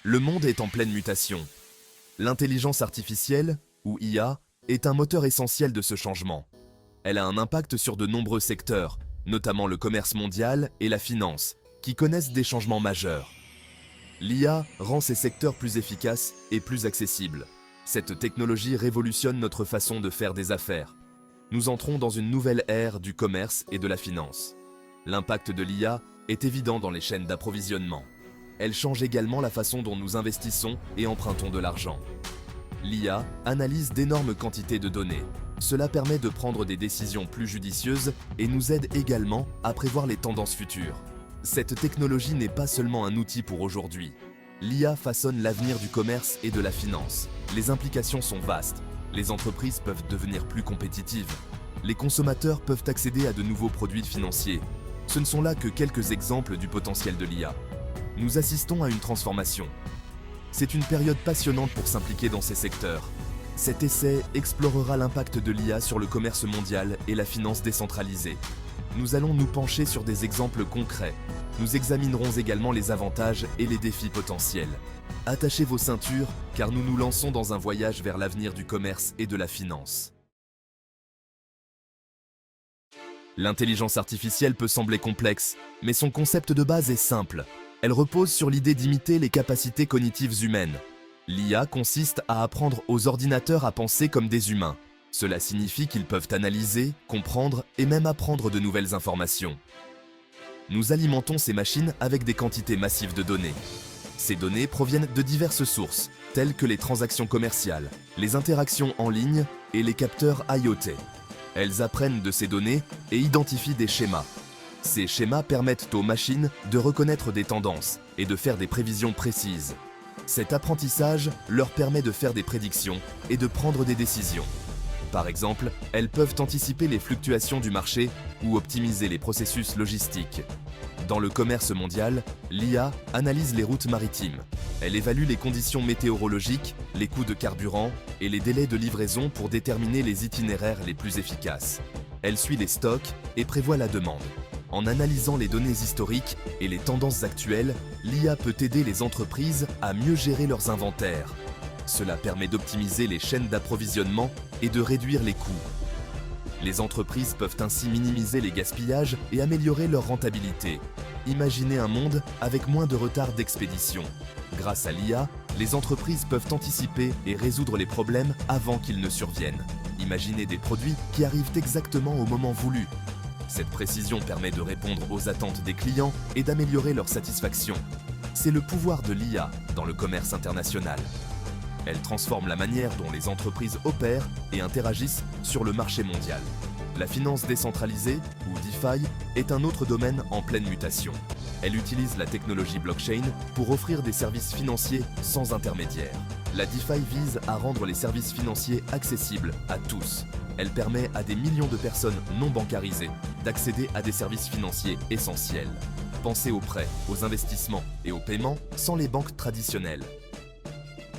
Le monde est en pleine mutation. L'intelligence artificielle, ou IA, est un moteur essentiel de ce changement. Elle a un impact sur de nombreux secteurs, notamment le commerce mondial et la finance, qui connaissent des changements majeurs. L'IA rend ces secteurs plus efficaces et plus accessibles. Cette technologie révolutionne notre façon de faire des affaires. Nous entrons dans une nouvelle ère du commerce et de la finance. L'impact de l'IA est évident dans les chaînes d'approvisionnement. Elle change également la façon dont nous investissons et empruntons de l'argent. L'IA analyse d'énormes quantités de données. Cela permet de prendre des décisions plus judicieuses et nous aide également à prévoir les tendances futures. Cette technologie n'est pas seulement un outil pour aujourd'hui. L'IA façonne l'avenir du commerce et de la finance. Les implications sont vastes. Les entreprises peuvent devenir plus compétitives. Les consommateurs peuvent accéder à de nouveaux produits financiers. Ce ne sont là que quelques exemples du potentiel de l'IA. Nous assistons à une transformation. C'est une période passionnante pour s'impliquer dans ces secteurs. Cet essai explorera l'impact de l'IA sur le commerce mondial et la finance décentralisée. Nous allons nous pencher sur des exemples concrets. Nous examinerons également les avantages et les défis potentiels. Attachez vos ceintures, car nous nous lançons dans un voyage vers l'avenir du commerce et de la finance. L'intelligence artificielle peut sembler complexe, mais son concept de base est simple. Elle repose sur l'idée d'imiter les capacités cognitives humaines. L'IA consiste à apprendre aux ordinateurs à penser comme des humains. Cela signifie qu'ils peuvent analyser, comprendre et même apprendre de nouvelles informations. Nous alimentons ces machines avec des quantités massives de données. Ces données proviennent de diverses sources, telles que les transactions commerciales, les interactions en ligne et les capteurs IoT. Elles apprennent de ces données et identifient des schémas. Ces schémas permettent aux machines de reconnaître des tendances et de faire des prévisions précises. Cet apprentissage leur permet de faire des prédictions et de prendre des décisions. Par exemple, elles peuvent anticiper les fluctuations du marché ou optimiser les processus logistiques. Dans le commerce mondial, l'IA analyse les routes maritimes. Elle évalue les conditions météorologiques, les coûts de carburant et les délais de livraison pour déterminer les itinéraires les plus efficaces. Elle suit les stocks et prévoit la demande. En analysant les données historiques et les tendances actuelles, l'IA peut aider les entreprises à mieux gérer leurs inventaires. Cela permet d'optimiser les chaînes d'approvisionnement et de réduire les coûts. Les entreprises peuvent ainsi minimiser les gaspillages et améliorer leur rentabilité. Imaginez un monde avec moins de retard d'expédition. Grâce à l'IA, les entreprises peuvent anticiper et résoudre les problèmes avant qu'ils ne surviennent. Imaginez des produits qui arrivent exactement au moment voulu. Cette précision permet de répondre aux attentes des clients et d'améliorer leur satisfaction. C'est le pouvoir de l'IA dans le commerce international. Elle transforme la manière dont les entreprises opèrent et interagissent sur le marché mondial. La finance décentralisée, ou DeFi, est un autre domaine en pleine mutation. Elle utilise la technologie blockchain pour offrir des services financiers sans intermédiaire. La DeFi vise à rendre les services financiers accessibles à tous. Elle permet à des millions de personnes non bancarisées d'accéder à des services financiers essentiels. Pensez aux prêts, aux investissements et aux paiements sans les banques traditionnelles.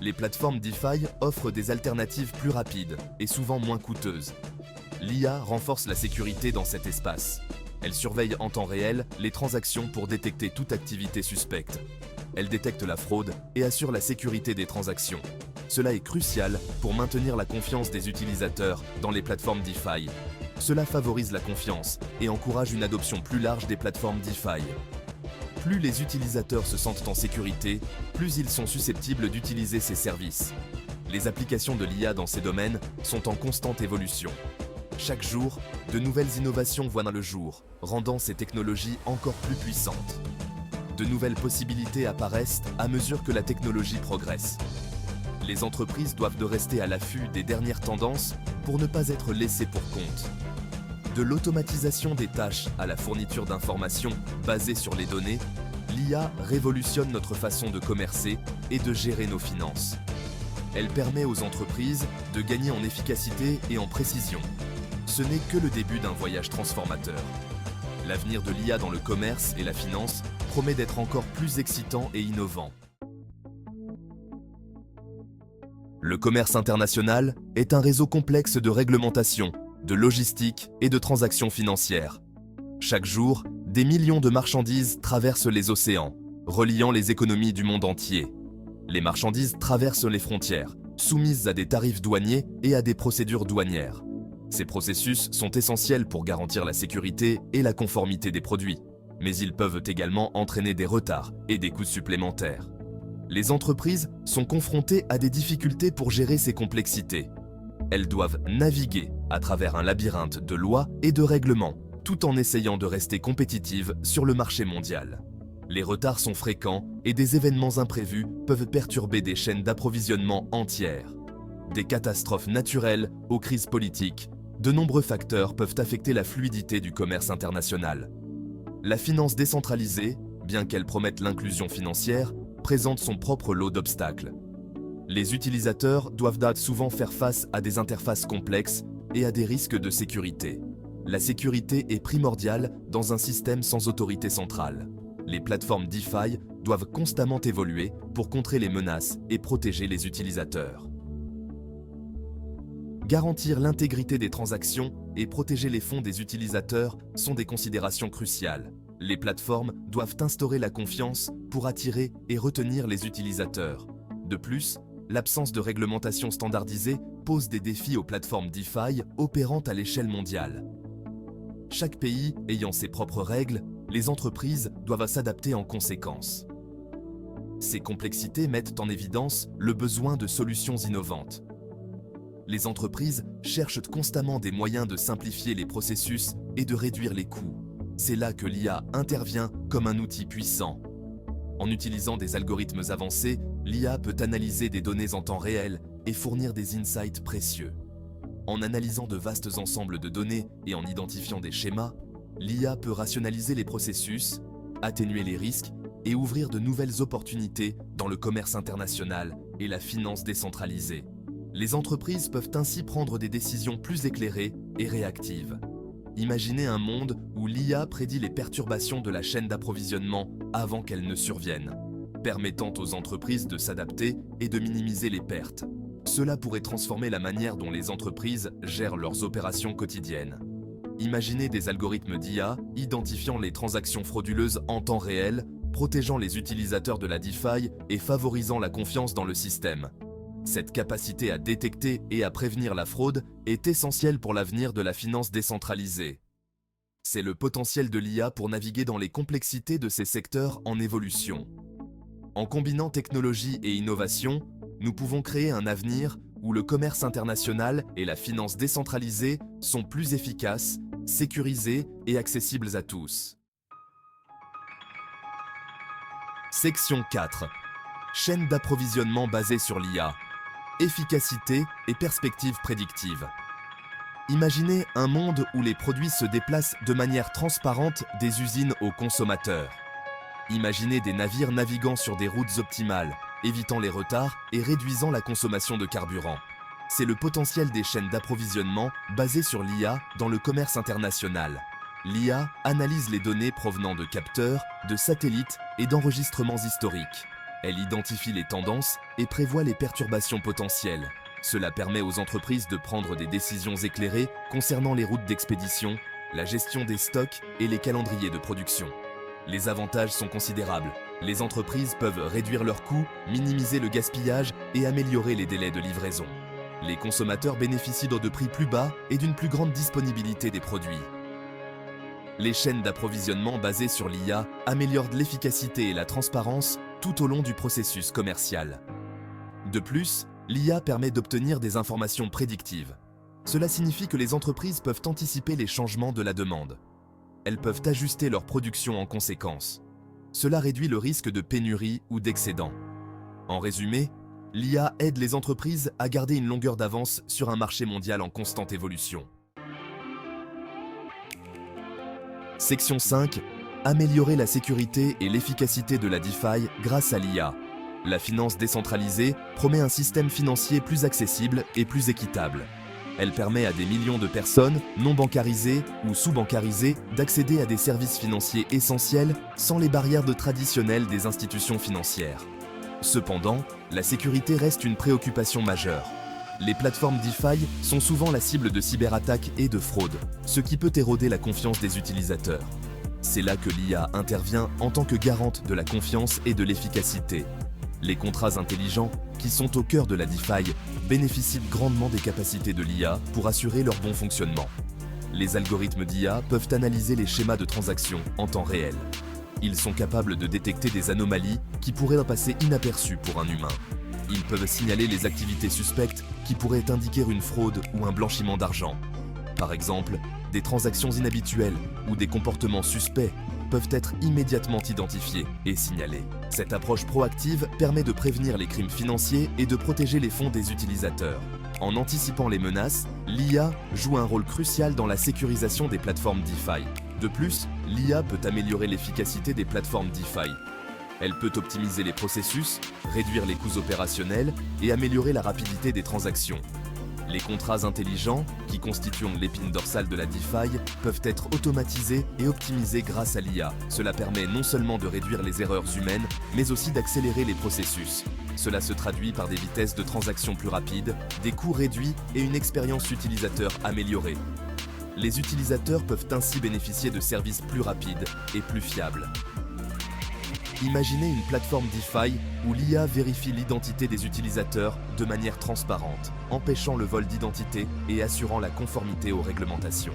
Les plateformes DeFi offrent des alternatives plus rapides et souvent moins coûteuses. L'IA renforce la sécurité dans cet espace. Elle surveille en temps réel les transactions pour détecter toute activité suspecte. Elle détecte la fraude et assure la sécurité des transactions. Cela est crucial pour maintenir la confiance des utilisateurs dans les plateformes DeFi. Cela favorise la confiance et encourage une adoption plus large des plateformes DeFi. Plus les utilisateurs se sentent en sécurité, plus ils sont susceptibles d'utiliser ces services. Les applications de l'IA dans ces domaines sont en constante évolution. Chaque jour, de nouvelles innovations voient le jour, rendant ces technologies encore plus puissantes. De nouvelles possibilités apparaissent à mesure que la technologie progresse. Les entreprises doivent rester à l'affût des dernières tendances pour ne pas être laissées pour compte. De l'automatisation des tâches à la fourniture d'informations basées sur les données, l'IA révolutionne notre façon de commercer et de gérer nos finances. Elle permet aux entreprises de gagner en efficacité et en précision. Ce n'est que le début d'un voyage transformateur. L'avenir de l'IA dans le commerce et la finance promet d'être encore plus excitant et innovant. Le commerce international est un réseau complexe de réglementation, de logistique et de transactions financières. Chaque jour, des millions de marchandises traversent les océans, reliant les économies du monde entier. Les marchandises traversent les frontières, soumises à des tarifs douaniers et à des procédures douanières. Ces processus sont essentiels pour garantir la sécurité et la conformité des produits, mais ils peuvent également entraîner des retards et des coûts supplémentaires. Les entreprises sont confrontées à des difficultés pour gérer ces complexités. Elles doivent naviguer à travers un labyrinthe de lois et de règlements, tout en essayant de rester compétitives sur le marché mondial. Les retards sont fréquents et des événements imprévus peuvent perturber des chaînes d'approvisionnement entières. Des catastrophes naturelles aux crises politiques, de nombreux facteurs peuvent affecter la fluidité du commerce international. La finance décentralisée, bien qu'elle promette l'inclusion financière, présente son propre lot d'obstacles. Les utilisateurs doivent souvent faire face à des interfaces complexes et à des risques de sécurité. La sécurité est primordiale dans un système sans autorité centrale. Les plateformes DeFi doivent constamment évoluer pour contrer les menaces et protéger les utilisateurs. Garantir l'intégrité des transactions et protéger les fonds des utilisateurs sont des considérations cruciales. Les plateformes doivent instaurer la confiance pour attirer et retenir les utilisateurs. De plus, l'absence de réglementation standardisée pose des défis aux plateformes DeFi opérant à l'échelle mondiale. Chaque pays ayant ses propres règles, les entreprises doivent s'adapter en conséquence. Ces complexités mettent en évidence le besoin de solutions innovantes. Les entreprises cherchent constamment des moyens de simplifier les processus et de réduire les coûts. C'est là que l'IA intervient comme un outil puissant. En utilisant des algorithmes avancés, l'IA peut analyser des données en temps réel et fournir des insights précieux. En analysant de vastes ensembles de données et en identifiant des schémas, l'IA peut rationaliser les processus, atténuer les risques et ouvrir de nouvelles opportunités dans le commerce international et la finance décentralisée. Les entreprises peuvent ainsi prendre des décisions plus éclairées et réactives. Imaginez un monde où l'IA prédit les perturbations de la chaîne d'approvisionnement avant qu'elles ne surviennent, permettant aux entreprises de s'adapter et de minimiser les pertes. Cela pourrait transformer la manière dont les entreprises gèrent leurs opérations quotidiennes. Imaginez des algorithmes d'IA identifiant les transactions frauduleuses en temps réel, protégeant les utilisateurs de la DeFi et favorisant la confiance dans le système. Cette capacité à détecter et à prévenir la fraude est essentielle pour l'avenir de la finance décentralisée. C'est le potentiel de l'IA pour naviguer dans les complexités de ces secteurs en évolution. En combinant technologie et innovation, nous pouvons créer un avenir où le commerce international et la finance décentralisée sont plus efficaces, sécurisés et accessibles à tous. Section 4. Chaîne d'approvisionnement basée sur l'IA. Efficacité et perspectives prédictives. Imaginez un monde où les produits se déplacent de manière transparente des usines aux consommateurs. Imaginez des navires naviguant sur des routes optimales, évitant les retards et réduisant la consommation de carburant. C'est le potentiel des chaînes d'approvisionnement basées sur l'IA dans le commerce international. L'IA analyse les données provenant de capteurs, de satellites et d'enregistrements historiques. Elle identifie les tendances et prévoit les perturbations potentielles. Cela permet aux entreprises de prendre des décisions éclairées concernant les routes d'expédition, la gestion des stocks et les calendriers de production. Les avantages sont considérables. Les entreprises peuvent réduire leurs coûts, minimiser le gaspillage et améliorer les délais de livraison. Les consommateurs bénéficient de prix plus bas et d'une plus grande disponibilité des produits. Les chaînes d'approvisionnement basées sur l'IA améliorent l'efficacité et la transparence tout au long du processus commercial. De plus, l'IA permet d'obtenir des informations prédictives. Cela signifie que les entreprises peuvent anticiper les changements de la demande. Elles peuvent ajuster leur production en conséquence. Cela réduit le risque de pénurie ou d'excédent. En résumé, l'IA aide les entreprises à garder une longueur d'avance sur un marché mondial en constante évolution. Section 5. Améliorer la sécurité et l'efficacité de la DeFi grâce à l'IA. La finance décentralisée promet un système financier plus accessible et plus équitable. Elle permet à des millions de personnes, non bancarisées ou sous-bancarisées, d'accéder à des services financiers essentiels sans les barrières traditionnelles des institutions financières. Cependant, la sécurité reste une préoccupation majeure. Les plateformes DeFi sont souvent la cible de cyberattaques et de fraudes, ce qui peut éroder la confiance des utilisateurs. C'est là que l'IA intervient en tant que garante de la confiance et de l'efficacité. Les contrats intelligents, qui sont au cœur de la DeFi, bénéficient grandement des capacités de l'IA pour assurer leur bon fonctionnement. Les algorithmes d'IA peuvent analyser les schémas de transactions en temps réel. Ils sont capables de détecter des anomalies qui pourraient passer inaperçues pour un humain. Ils peuvent signaler les activités suspectes qui pourraient indiquer une fraude ou un blanchiment d'argent. Par exemple, des transactions inhabituelles ou des comportements suspects peuvent être immédiatement identifiés et signalés. Cette approche proactive permet de prévenir les crimes financiers et de protéger les fonds des utilisateurs. En anticipant les menaces, l'IA joue un rôle crucial dans la sécurisation des plateformes DeFi. De plus, l'IA peut améliorer l'efficacité des plateformes DeFi. Elle peut optimiser les processus, réduire les coûts opérationnels et améliorer la rapidité des transactions. Les contrats intelligents, qui constituent l'épine dorsale de la DeFi, peuvent être automatisés et optimisés grâce à l'IA. Cela permet non seulement de réduire les erreurs humaines, mais aussi d'accélérer les processus. Cela se traduit par des vitesses de transaction plus rapides, des coûts réduits et une expérience utilisateur améliorée. Les utilisateurs peuvent ainsi bénéficier de services plus rapides et plus fiables. Imaginez une plateforme DeFi où l'IA vérifie l'identité des utilisateurs de manière transparente, empêchant le vol d'identité et assurant la conformité aux réglementations.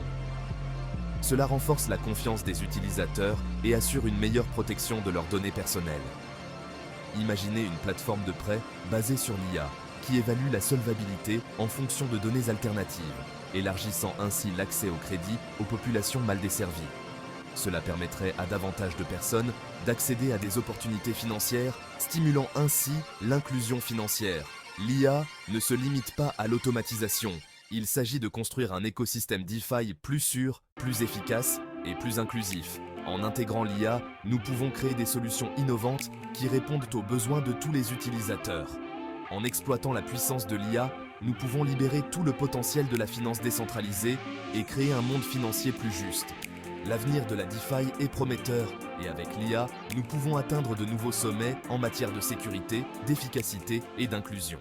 Cela renforce la confiance des utilisateurs et assure une meilleure protection de leurs données personnelles. Imaginez une plateforme de prêt basée sur l'IA qui évalue la solvabilité en fonction de données alternatives, élargissant ainsi l'accès au crédit aux populations mal desservies. Cela permettrait à davantage de personnes d'accéder à des opportunités financières, stimulant ainsi l'inclusion financière. L'IA ne se limite pas à l'automatisation. Il s'agit de construire un écosystème DeFi plus sûr, plus efficace et plus inclusif. En intégrant l'IA, nous pouvons créer des solutions innovantes qui répondent aux besoins de tous les utilisateurs. En exploitant la puissance de l'IA, nous pouvons libérer tout le potentiel de la finance décentralisée et créer un monde financier plus juste. L'avenir de la DeFi est prometteur et avec l'IA, nous pouvons atteindre de nouveaux sommets en matière de sécurité, d'efficacité et d'inclusion.